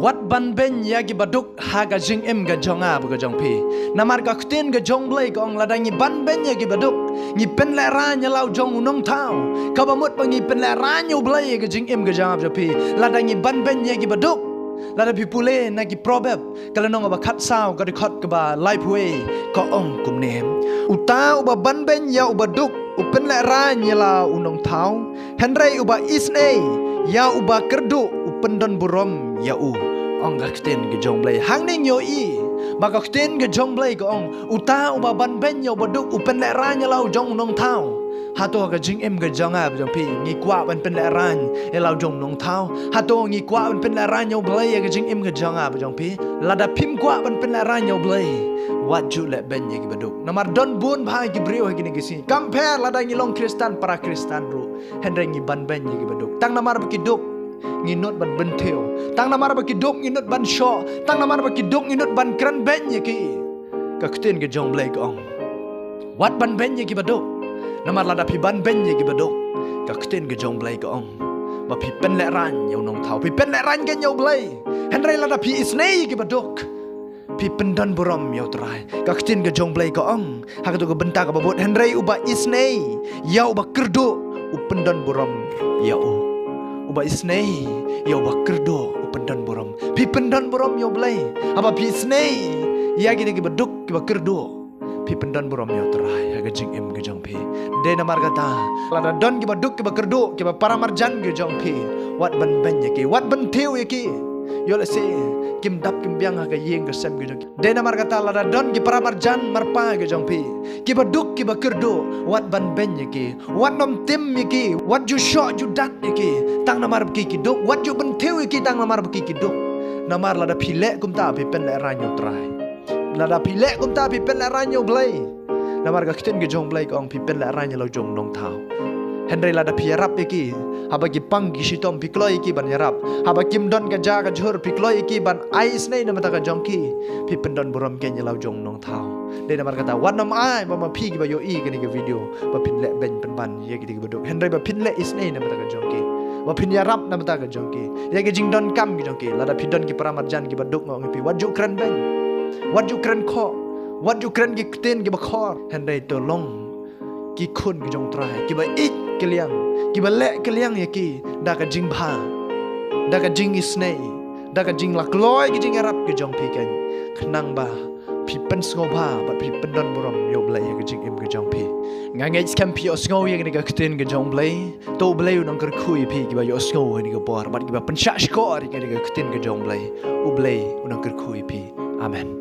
Wat ban ben ya gi baduk ha ga jing em ga jonga bu ga jong pi namar ga ktin ga jong blai gong la dang ni ban ben ya gi baduk ni pen la ra nya lau jong nong thao ka ba mut pa ni pen la ra nyu blai ga jing em ga jong pi la dang ni ban ben ya gi baduk la da pi pule na gi probab ka la nong ba khat sao ga de khat ka ba life way ko ong kum nem uta u ba ban ben ya u baduk u pen la ra nya lau nong thao henrei u ba isne ya u ba kerdu u pendon burom ya u ong ga kten ge jong blai hang ning yo i ba ga kten ge jong blai ko ong uta u ba ban ben yo baduk u pen la ra nya lau jong nong thao ha to ga jing em ga jong a jong pi ngi kwa ban pen la ran e lau jong nong thao ha to ngi kwa ban pen la ran yo blai ga jing em ga jong a jong pi la da pim kwa ban pen la ran yo blai wat ju le ben ye gi baduk namar don bun bha gi brio gi ni gi si compare la da ngi long kristan para kristan ru hendra ngi ban ben ye gi baduk tang namar ba ki duk nginut ban bentil tang namar ba ki duk nginut ban sho tang namar ba ki duk nginut ban kran ben ye ki ka kten ge jong blai ko ong wat ban ben ye gi baduk namar la da pi ban ben ye gi baduk ka kten ge jong blai ko ong ba pi pen le ran yo nong thau pi pen le ran ge yo blai hendra la da pi isnei gi baduk pi pendan buram yo trai ka ktin ge jong blai ko ong ha ka to ge benta ka babot hendrai uba isnei ya uba kerdo u pendan buram ya uba isnei ya uba kerdo u pendan buram pi pendan buram yo blai aba pi isnei ya gi ge baduk ge ba kerdo pi pendan buram yo trai ha ge jing em ge jong pi de na margata la da don ge baduk ge ba kerdo ge ba paramarjan ge jong pi wat ban ben ye ki wat ban tiu ye ki yo la se kim dap kim biang ha ga yeng ga sem ge de na margata la da don gi paramarjan marpa ge jong pi ki ba duk ki ba kerdo wat ban ben ye ki wat nom tim ye ki wat ju sho ju dat ye ki tang na mar ki duk wat ju ben tiu ye ki tang na mar ki duk na mar la da phile kum ta pi pen la ra nyu trai la da phile kum ta pi pen la ra nyu blai na mar ga kten ge jong blai ko ong pi pen la ra nyu lo jong nong thao Henry la da pi rap ye ki haba gi pang gi sitom pi kloi ki ban yarap haba kim don ga ja ga jhur pi kloi ki ban ais nei na mata ga jong ki pi pendon buram ken ya lau jong nong thao de na mar kata wan nam ai ba ma pi gi ba yo i ga ni ga video ba pin le ben pen ban ye gi gi baduk Henry ba pin le is nei na mata ga jong ki ba pin yarap na mata ga jong ki ye gi jing don kam gi jong ki la da pi don ki paramarjan gi baduk ngong pi wat ju kran ben wat ju kran kho wat ju kran gi kten gi ba khor Henry to long ki khun gi jong trai ki ba ik keliang ki ba le keliang ye ki da ka jing bha da ka jing isnei da ka jing lak loi ki jing arab ki jong pi ken khnang ba pi pen sngo bha ba pi pen don borom yo blai ye ki jing im ki jong pi nga ngai skam pi osngo ye ni ka kten ki jong blai to blai u nong kar khui pi ki ba yo osngo ni ka bor ba ki ba pen sha skor ki ni ka kten ki jong blai u blai u nong kar khui pi amen